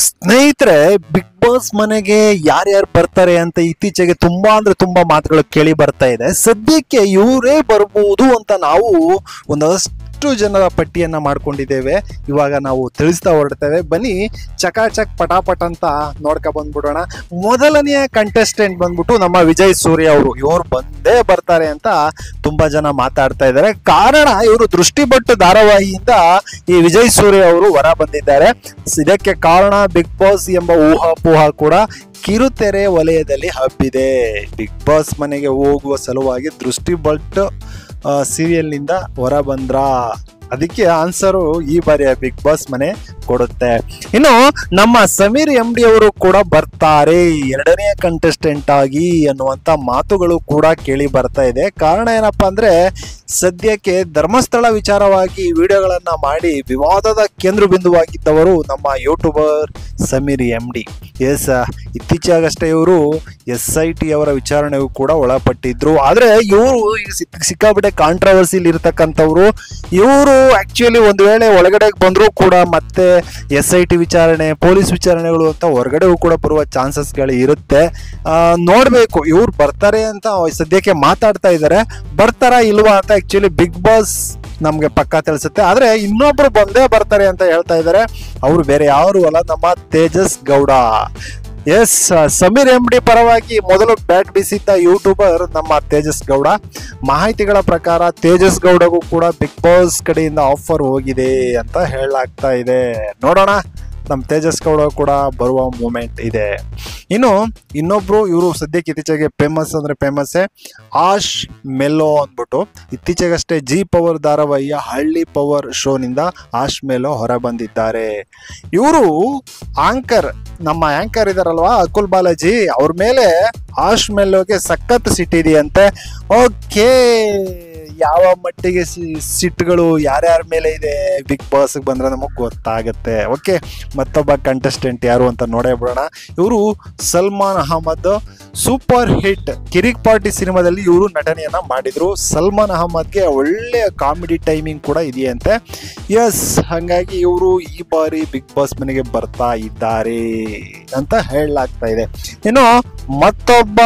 ಸ್ನೇಹಿತರೆ, big boss ಮನೆಗೆ ಯಾರ್ಯಾರು ಬರ್ತಾರೆ ಅಂತ ಇತ್ತೀಚೆಗೆ ತುಂಬಾ ಅಂದ್ರೆ ತುಂಬಾ ಮಾತುಗಳು ಕೇಳಿ ಬರ್ತಾ ಇದೆ. ಸದ್ಯಕ್ಕೆ ಇವರೇ ಬರ್ಬೋದು ಅಂತ ನಾವು ಒಂದಷ್ಟು ಜನರ ಪಟ್ಟಿಯನ್ನ ಮಾಡ್ಕೊಂಡಿದ್ದೇವೆ. ಇವಾಗ ನಾವು ತಿಳಿಸ್ತಾ ಹೊರಡ್ತೇವೆ. ಬನ್ನಿ ಚಕಾಚಕ್ ಪಟಾಪಟ್ ಅಂತ ನೋಡ್ಕೊ ಬಂದ್ಬಿಡೋಣ. ಮೊದಲನೆಯ ಕಂಟೆಸ್ಟೆಂಟ್ ಬಂದ್ಬಿಟ್ಟು ನಮ್ಮ ವಿಜಯ್ ಸೂರ್ಯ ಅವರು. ಇವ್ರು ಬಂದೇ ಬರ್ತಾರೆ ಅಂತ ತುಂಬಾ ಜನ ಮಾತಾಡ್ತಾ ಇದ್ದಾರೆ. ಕಾರಣ ಇವರು ದೃಷ್ಟಿಬಟ್ಟು ಧಾರಾವಾಹಿಯಿಂದ ಈ ವಿಜಯ್ ಸೂರ್ಯ ಅವರು ಹೊರ ಬಂದಿದ್ದಾರೆ. ಇದಕ್ಕೆ ಕಾರಣ ಬಿಗ್ ಬಾಸ್ ಎಂಬ ಊಹಾಪೋಹ ಕೂಡ ಕಿರುತೆರೆ ವಲಯದಲ್ಲಿ ಹಬ್ಬಿದೆ. ಬಿಗ್ ಬಾಸ್ ಮನೆಗೆ ಹೋಗುವ ಸಲುವಾಗಿ ದೃಷ್ಟಿಬಟ್ಟು ಸೀರಿಯಲ್ ನಿಂದ ಹೊರ ಬಂದ್ರ, ಅದಕ್ಕೆ ಆನ್ಸರು ಈ ಬಾರಿಯ ಬಿಗ್ ಬಾಸ್ ಮನೆ ಕೊಡುತ್ತೆ. ಇನ್ನು ನಮ್ಮ ಸಮೀರ್ MD ಅವರು ಕೂಡ ಬರ್ತಾರೆ ಎರಡನೇ ಕಂಟೆಸ್ಟೆಂಟ್ ಆಗಿ ಅನ್ನುವಂತ ಮಾತುಗಳು ಕೂಡ ಕೇಳಿ ಬರ್ತಾ ಇದೆ. ಕಾರಣ ಏನಪ್ಪಾ ಅಂದ್ರೆ, ಸದ್ಯಕ್ಕೆ ಧರ್ಮಸ್ಥಳ ವಿಚಾರವಾಗಿ ವಿಡಿಯೋಗಳನ್ನ ಮಾಡಿ ವಿವಾದದ ಕೇಂದ್ರ ಬಿಂದುವಾಗಿದ್ದವರು ನಮ್ಮ ಯೂಟ್ಯೂಬರ್ ಸಮೀರ್ MD. ಇತ್ತೀಚೆಗಷ್ಟೇ ಇವರು SIT ಅವರ ವಿಚಾರಣೆಗೂ ಕೂಡ ಒಳಪಟ್ಟಿದ್ರು. ಆದ್ರೆ ಇವರು ಸಿಕ್ಕಾಬಿಟ್ಟೆ ಕಾಂಟ್ರವರ್ಸಿಲಿ ಇರ್ತಕ್ಕಂಥವ್ರು. ಇವರು ಆಕ್ಚುಲಿ ಒಂದು ವೇಳೆ ಒಳಗಡೆ ಬಂದರೂ ಕೂಡ ಮತ್ತೆ SIT ವಿಚಾರಣೆ, ಪೊಲೀಸ್ ವಿಚಾರಣೆಗಳು ಅಂತ ಹೊರಗಡೆಗೂ ಕೂಡ ಬರುವ ಚಾನ್ಸಸ್ಗಳು ಇರುತ್ತೆ. ನೋಡ್ಬೇಕು, ಇವ್ರು ಬರ್ತಾರೆ ಅಂತ ಸದ್ಯಕ್ಕೆ ಮಾತಾಡ್ತಾ ಇದ್ದಾರೆ. ಬರ್ತಾರಾ ಇಲ್ವಾ ಅಂತ ಆಕ್ಚುಲಿ ಬಿಗ್ ಬಾಸ್ ನಮ್ಗೆ ಪಕ್ಕ ತಿಳಿಸುತ್ತೆ. ಆದ್ರೆ ಇನ್ನೊಬ್ರು ಬಂದೇ ಬರ್ತಾರೆ ಅಂತ ಹೇಳ್ತಾ ಇದ್ದಾರೆ. ಅವರು ಬೇರೆ ಯಾರು ಅಲ್ಲ, ನಮ್ಮ ತೇಜಸ್ ಗೌಡ. ಸಮೀರ್ MD ಪರವಾಗಿ ಮೊದಲು ಬ್ಯಾಟ್ ಬೀಸಿದ್ದ ಯೂಟ್ಯೂಬರ್ ನಮ್ಮ ತೇಜಸ್ ಗೌಡ. ಮಾಹಿತಿಗಳ ಪ್ರಕಾರ ತೇಜಸ್ ಗೌಡಗೂ ಕೂಡ ಬಿಗ್ ಬಾಸ್ ಕಡೆಯಿಂದ ಆಫರ್ ಹೋಗಿದೆ ಅಂತ ಹೇಳಲಾಗ್ತಾ ಇದೆ. ನೋಡೋಣ, ನಮ್ಮ ತೇಜಸ್ ಗೌಡ ಕೂಡ ಬರುವ ಮೂಮೆಂಟ್ ಇದೆ. ಇನ್ನು ಇನ್ನೊಬ್ರು, ಇವರು ಸದ್ಯಕ್ಕೆ ಇತ್ತೀಚೆಗೆ ಫೇಮಸ್ ಅಂದ್ರೆ ಫೇಮಸ್ಸೇ, ಆಶ್ ಮೆಲ್ಲೋ ಅಂದ್ಬಿಟ್ಟು. ಇತ್ತೀಚೆಗಷ್ಟೇ ಜಿ ಪವರ್ ಧಾರಾವಾಹಿಯ ಹಳ್ಳಿ ಪವರ್ ಶೋನಿಂದ ಆಶ್ ಮೆಲ್ಲೋ ಹೊರ ಬಂದಿದ್ದಾರೆ. ಇವರು ಆಂಕರ್, ನಮ್ಮ ಆಂಕರ್ ಇದಾರಲ್ವಾ ಅಕುಲ್ ಬಾಲಾಜಿ, ಅವ್ರ ಮೇಲೆ ಆಶ್ ಮೆಲ್ಲೋಗೆ ಸಖತ್ ಸಿಟ್ಟಿದೆಯಂತೆ. ಓಕೆ, ಯಾವ ಮಟ್ಟಿಗೆ ಸಿಟ್ಗಳು ಯಾರ್ಯಾರ ಮೇಲೆ ಇದೆ ಬಿಗ್ ಬಾಸ್ ಬಂದ್ರೆ ನಮಗ್ ಗೊತ್ತಾಗುತ್ತೆ. ಓಕೆ, ಮತ್ತೊಬ್ಬ ಕಂಟೆಸ್ಟೆಂಟ್ ಯಾರು ಅಂತ ನೋಡೇ ಬಿಡೋಣ. ಇವರು ಸಲ್ಮಾನ್ ಅಹಮದ್. ಸೂಪರ್ ಹಿಟ್ ಕಿರಿಕ್ ಪಾರ್ಟಿ ಸಿನಿಮಾದಲ್ಲಿ ಇವರು ನಟನೆಯನ್ನ ಮಾಡಿದ್ರು. ಸಲ್ಮಾನ್ ಅಹಮದ್ಗೆ ಒಳ್ಳೆಯ ಕಾಮಿಡಿ ಟೈಮಿಂಗ್ ಕೂಡ ಇದೆಯಂತೆ. ಹಾಗಾಗಿ ಇವರು ಈ ಬಾರಿ ಬಿಗ್ ಬಾಸ್ ಮನೆಗೆ ಬರ್ತಾ ಇದ್ದಾರೆ ಅಂತ ಹೇಳಲಾಗ್ತಾ ಇದೆ. ಇನ್ನು ಮತ್ತೊಬ್ಬ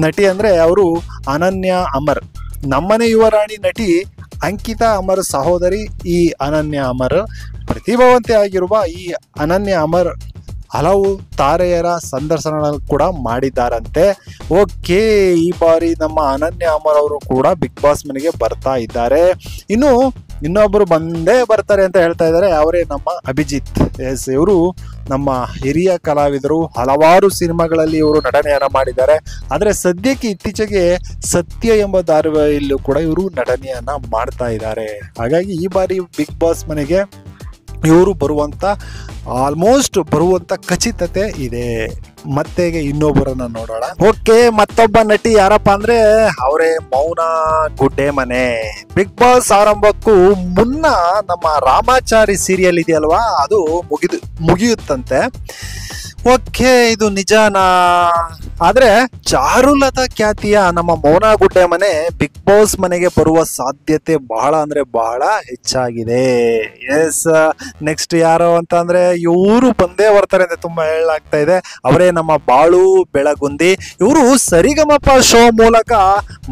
ನಟಿ ಅಂದ್ರೆ ಅವರು ಅನನ್ಯ ಅಮರ್. ನಮ್ಮನೆ ಯುವರಾಣಿ ನಟಿ ಅಂಕಿತಾ ಅಮರ್ ಸಹೋದರಿ ಈ ಅನನ್ಯ ಅಮರ್. ಪ್ರತಿಭಾವಂತೆ ಆಗಿರುವ ಈ ಅನನ್ಯ ಅಮರ್ ಹಲವು ತಾರೆಯರ ಸಂದರ್ಶನ ಕೂಡ ಮಾಡಿದ್ದಾರಂತೆ. ಓಕೆ, ಈ ಬಾರಿ ನಮ್ಮ ಅನನ್ಯ ಅಮರ್ ಅವರು ಕೂಡ ಬಿಗ್ ಬಾಸ್ ಮನೆಗೆ ಬರ್ತಾ ಇದ್ದಾರೆ. ಇನ್ನು ಇನ್ನೊಬ್ಬರು ಬಂದೇ ಬರ್ತಾರೆ ಅಂತ ಹೇಳ್ತಾ ಇದ್ದಾರೆ, ಅವರೇ ನಮ್ಮ ಅಭಿಜಿತ್. ಇವರು ನಮ್ಮ ಹಿರಿಯ ಕಲಾವಿದರು. ಹಲವಾರು ಸಿನಿಮಾಗಳಲ್ಲಿ ಇವರು ನಟನೆಯನ್ನ ಮಾಡಿದ್ದಾರೆ. ಆದರೆ ಸದ್ಯಕ್ಕೆ ಇತ್ತೀಚೆಗೆ ಸತ್ಯ ಎಂಬ ಧಾರಾವಾಹಿಯಲ್ಲೂ ಕೂಡ ಇವರು ನಟನೆಯನ್ನ ಮಾಡ್ತಾ ಇದ್ದಾರೆ. ಹಾಗಾಗಿ ಈ ಬಾರಿ ಬಿಗ್ ಬಾಸ್ ಮನೆಗೆ ಇವರು ಆಲ್ಮೋಸ್ಟ್ ಬರುವಂತ ಖಚಿತತೆ ಇದೆ. ಮತ್ತೆ ಇನ್ನೊಬ್ಬರನ್ನ ನೋಡೋಣ. ಓಕೆ, ಮತ್ತೊಬ್ಬ ನಟಿ ಯಾರಪ್ಪ ಅಂದ್ರೆ ಅವರೇ ಮೌನ ಗುಡ್ಡೆಮನೆ. ಬಿಗ್ ಬಾಸ್ ಆರಂಭಕ್ಕೂ ಮುನ್ನ ನಮ್ಮ ರಾಮಾಚಾರಿ ಸೀರಿಯಲ್ ಇದೆಯಲ್ವಾ, ಅದು ಮುಗಿಯುತ್ತಂತೆ. ಓಕೆ, ಇದು ನಿಜಾನಾ? ಆದ್ರೆ ಚಾರುಲತಾ ಖ್ಯಾತಿಯ ನಮ್ಮ ಮೌನ ಗುಡ್ಡೆಮನೆ ಬಿಗ್ ಬಾಸ್ ಮನೆಗೆ ಬರುವ ಸಾಧ್ಯತೆ ಬಹಳ ಅಂದ್ರೆ ಬಹಳ ಹೆಚ್ಚಾಗಿದೆ. ನೆಕ್ಸ್ಟ್ ಯಾರು ಅಂತ ಅಂದ್ರೆ ಇವರು ಬಂದೇ ಬರ್ತಾರೆ ಅಂತ ತುಂಬಾ ಹೇಳಲಾಗ್ತಾ ಇದೆ. ಅವರೇ ನಮ್ಮ ಬಾಳು ಬೆಳಗುಂದಿ. ಇವರು ಸರಿಗಮಪ ಶೋ ಮೂಲಕ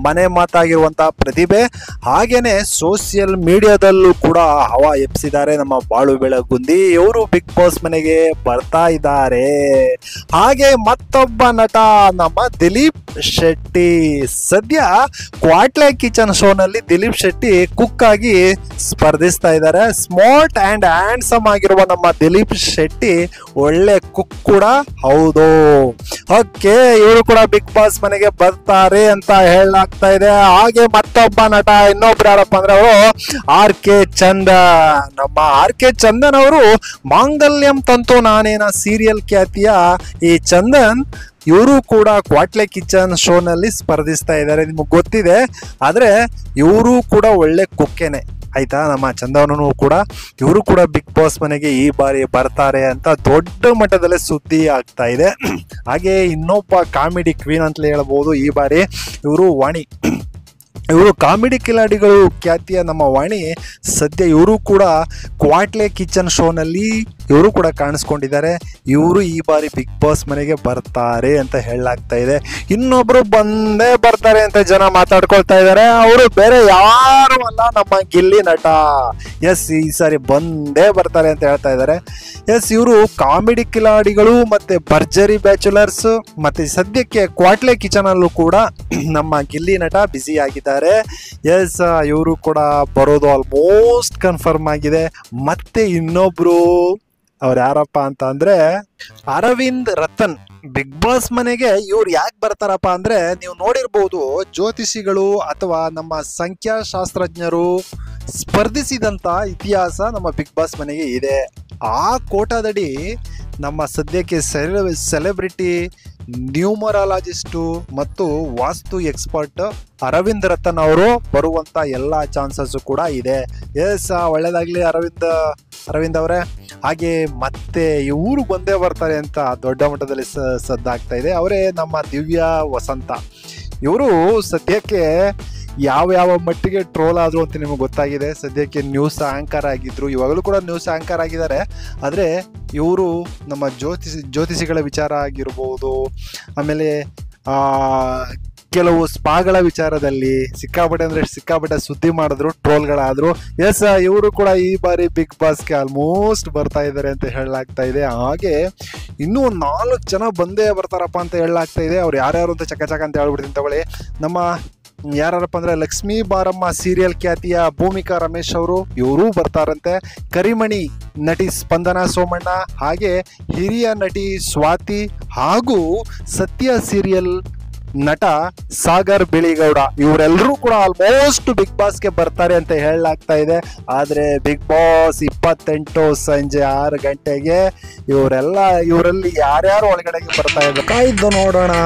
ಮನೆ ಮಾತಾಗಿರುವಂತಹ ಪ್ರತಿಭೆ. ಹಾಗೇನೆ ಸೋಷಿಯಲ್ ಮೀಡಿಯಾದಲ್ಲೂ ಕೂಡ ಹವಾ ಎಬ್ಸಿದ್ದಾರೆ ನಮ್ಮ ಬಾಳು ಬೆಳಗುಂದಿ. ಇವರು ಬಿಗ್ ಬಾಸ್ ಮನೆಗೆ ಬರ್ತಾ ಇದ್ದಾರೆ. ಹಾಗೆ ಮತ್ತೊಬ್ಬ ನಟ ನಮ್ಮ ದಿಲೀಪ್ ಶೆಟ್ಟಿ. ಸದ್ಯ ಕ್ವಾಟ್ಲೆ ಕಿಚನ್ ಶೋನಲ್ಲಿ ದಿಲೀಪ್ ಶೆಟ್ಟಿ ಕುಕ್ ಆಗಿ ಸ್ಪರ್ಧಿಸ್ತಾ ಇದ್ದಾರೆ. ಸ್ಮಾರ್ಟ್ ಅಂಡ್ ಹ್ಯಾಂಡ್ಸಮ್ ಆಗಿರುವ ನಮ್ಮ ದಿಲೀಪ್ ಶೆಟ್ಟಿ ಒಳ್ಳೆ ಕುಕ್ ಕೂಡ ಹೌದು. ಓಕೆ, ಇವರು ಕೂಡ ಬಿಗ್ ಬಾಸ್ ಮನೆಗೆ ಬರ್ತಾರೆ ಅಂತ ಹೇಳಲಾಗ್ತಾ ಇದೆ. ಹಾಗೆ ಮತ್ತೊಬ್ಬ ನಟ ಇನ್ನೊಬ್ರು ಯಾರಪ್ಪ ಅಂದ್ರೆ ಅವರು RK ಚಂದನ್. ನಮ್ಮ RK ಚಂದನ್ ಅವರು ಮಾಂಗಲ್ಯಂ ತಂತು ನಾನೇನ ಸೀರಿಯಲ್ ಖ್ಯಾತಿಯ ಈ ಚಂದನ್, ಇವರು ಕೂಡ ಕ್ವಾಟ್ಲೆ ಕಿಚನ್ ಶೋನಲ್ಲಿ ಸ್ಪರ್ಧಿಸ್ತಾ ಇದ್ದಾರೆ, ನಿಮಗೆ ಗೊತ್ತಿದೆ. ಆದ್ರೆ ಇವರು ಕೂಡ ಒಳ್ಳೆ ಕುಕ್ಕೇನೆ ಆಯ್ತಾ. ನಮ್ಮ ಚಂದನನು ಕೂಡ, ಇವರು ಕೂಡ ಬಿಗ್ ಬಾಸ್ ಮನೆಗೆ ಈ ಬಾರಿ ಬರ್ತಾರೆ ಅಂತ ದೊಡ್ಡ ಮಟ್ಟದಲ್ಲೇ ಸುದ್ದಿ ಆಗ್ತಾ ಇದೆ. ಹಾಗೆ ಇನ್ನೊಬ್ಬ ಕಾಮಿಡಿ ಕ್ವೀನ್ ಅಂತಲೇ ಹೇಳ್ಬೋದು ಈ ಬಾರಿ, ಇವರು ವಾಣಿ. ಇವರು ಕಾಮಿಡಿ ಕಿಲಾಡಿಗಳು ಖ್ಯಾತಿಯ ನಮ್ಮ ವಾಣಿ ಸದ್ಯ ಇವರು ಕೂಡ ಕ್ವಾಟ್ಲೆ ಕಿಚನ್ ಶೋನಲ್ಲಿ ಇವರು ಕೂಡ ಕಾಣಿಸ್ಕೊಂಡಿದ್ದಾರೆ. ಇವರು ಈ ಬಾರಿ ಬಿಗ್ ಬಾಸ್ ಮನೆಗೆ ಬರ್ತಾರೆ ಅಂತ ಹೇಳಲಾಗ್ತಾ ಇದೆ. ಇನ್ನೊಬ್ರು ಬಂದೇ ಬರ್ತಾರೆ ಅಂತ ಜನ ಮಾತಾಡ್ಕೊಳ್ತಾ ಇದ್ದಾರೆ. ಅವರು ಬೇರೆ ಯಾರು ಅಲ್ಲ, ನಮ್ಮ ಗಿಲ್ಲಿ ನಟ. ಎಸ್, ಈ ಸಾರಿ ಬಂದೇ ಬರ್ತಾರೆ ಅಂತ ಹೇಳ್ತಾ ಇದ್ದಾರೆ. ಎಸ್, ಇವರು ಕಾಮಿಡಿ ಕಿಲಾಡಿಗಳು ಮತ್ತೆ ಭರ್ಜರಿ ಬ್ಯಾಚುಲರ್ಸ್ ಮತ್ತೆ ಸದ್ಯಕ್ಕೆ ಕ್ವಾಟ್ಲೆ ಕಿಚನ್ ಅಲ್ಲೂ ಕೂಡ ನಮ್ಮ ಗಿಲ್ಲಿ ನಟ ಬ್ಯುಸಿ ಆಗಿದ್ದಾರೆ. ಎಸ್, ಇವರು ಕೂಡ ಬರೋದು ಆಲ್ಮೋಸ್ಟ್ ಕನ್ಫರ್ಮ್ ಆಗಿದೆ. ಮತ್ತೆ ಇನ್ನೊಬ್ರು ಅವ್ರು ಯಾರಪ್ಪ ಅಂತ ಅಂದ್ರೆ ಅರವಿಂದ್ ರತನ್. ಬಿಗ್ ಬಾಸ್ ಮನೆಗೆ ಇವ್ರು ಯಾಕೆ ಬರ್ತಾರಪ್ಪ ಅಂದ್ರೆ, ನೀವು ನೋಡಿರ್ಬೋದು ಜ್ಯೋತಿಷಿಗಳು ಅಥವಾ ನಮ್ಮ ಸಂಖ್ಯಾಶಾಸ್ತ್ರಜ್ಞರು ಸ್ಪರ್ಧಿಸಿದಂತ ಇತಿಹಾಸ ನಮ್ಮ ಬಿಗ್ ಬಾಸ್ ಮನೆಗೆ ಇದೆ. ಆ ಕೋಟಾದಡಿ ನಮ್ಮ ಸದ್ಯಕ್ಕೆ ಸೆಲೆಬ್ರಿಟಿ ನ್ಯೂಮರಾಲಜಿಸ್ಟು ಮತ್ತು ವಾಸ್ತು ಎಕ್ಸ್ಪರ್ಟ್ ಅರವಿಂದ್ ರತನ್ ಅವರು ಬರುವಂತ ಎಲ್ಲ ಚಾನ್ಸಸ್ ಕೂಡ ಇದೆ. ಎಸ್, ಒಳ್ಳೇದಾಗ್ಲಿ ಅರವಿಂದ್ ಅವರೇ. ಹಾಗೆ ಮತ್ತೆ ಇವರು ಬಂದೇ ಬರ್ತಾರೆ ಅಂತ ದೊಡ್ಡ ಮಟ್ಟದಲ್ಲಿ ಸದ್ದಾಗ್ತಾ ಇದೆ. ಅವರೇ ನಮ್ಮ ದಿವ್ಯಾ ವಸಂತ. ಇವರು ಸದ್ಯಕ್ಕೆ ಯಾವ ಮಟ್ಟಿಗೆ ಟ್ರೋಲ್ ಆದ್ರು ಅಂತ ನಿಮಗೆ ಗೊತ್ತಾಗಿದೆ. ಸದ್ಯಕ್ಕೆ ನ್ಯೂಸ್ ಆಂಕರ್ ಆಗಿದ್ರು, ಇವಾಗಲೂ ಕೂಡ ನ್ಯೂಸ್ ಆಂಕರ್ ಆಗಿದ್ದಾರೆ. ಆದರೆ ಇವರು ನಮ್ಮ ಜ್ಯೋತಿಷಿಗಳ ವಿಚಾರ ಆಗಿರ್ಬೋದು, ಆಮೇಲೆ ಕೆಲವು ಸ್ಪಾಗಳ ವಿಚಾರದಲ್ಲಿ ಸಿಕ್ಕಾಪಟ್ಟೆ ಸುದ್ದಿ ಮಾಡಿದ್ರು, ಟ್ರೋಲ್ಗಳಾದ್ರು. ಎಸ್, ಇವರು ಕೂಡ ಈ ಬಾರಿ ಬಿಗ್ ಬಾಸ್ಗೆ ಆಲ್ಮೋಸ್ಟ್ ಬರ್ತಾ ಇದ್ದಾರೆ ಅಂತ ಹೇಳಲಾಗ್ತಾ ಇದೆ. ಹಾಗೆ ಇನ್ನೂ 4 ಜನ ಬಂದೇ ಬರ್ತಾರಪ್ಪ ಅಂತ ಹೇಳಲಾಗ್ತಾ ಇದೆ. ಅವ್ರು ಯಾರ್ಯಾರು ಅಂತ ಚಕ ಅಂತ ಹೇಳ್ಬಿಡ್ತೀನಿ ತಗೊಳ್ಳಿ. ನಮ್ಮ ಯಾರಪ್ಪ ಅಂದ್ರೆ ಲಕ್ಷ್ಮೀ ಬಾರಮ್ಮ ಸೀರಿಯಲ್ ಖ್ಯಾತಿಯ ಭೂಮಿಕಾ ರಮೇಶ್ ಅವರು, ಇವರು ಬರ್ತಾರಂತೆ. ಕರಿಮಣಿ ನಟಿ ಸ್ಪಂದನಾ ಸೋಮಣ್ಣ, ಹಾಗೆ ಹಿರಿಯ ನಟಿ ಸ್ವಾತಿ ಹಾಗೂ ಸತ್ಯ ಸೀರಿಯಲ್ ನಟ ಸಾಗರ್ ಬಿಳಿಗೌಡ, ಇವರೆಲ್ಲರೂ ಕೂಡ ಆಲ್ಮೋಸ್ಟ್ ಬಿಗ್ ಬಾಸ್ಗೆ ಬರ್ತಾರೆ ಅಂತ ಹೇಳಲಾಗ್ತಾ ಇದೆ. ಆದರೆ ಬಿಗ್ ಬಾಸ್ 28 ಸಂಜೆ 6 ಗಂಟೆಗೆ ಇವರಲ್ಲಿ ಯಾರ್ಯಾರು ಒಳಗಡೆಗೆ ಬರ್ತಾ ಇದ್ದಾರೆ ಕಾಯ್ದು ನೋಡೋಣ.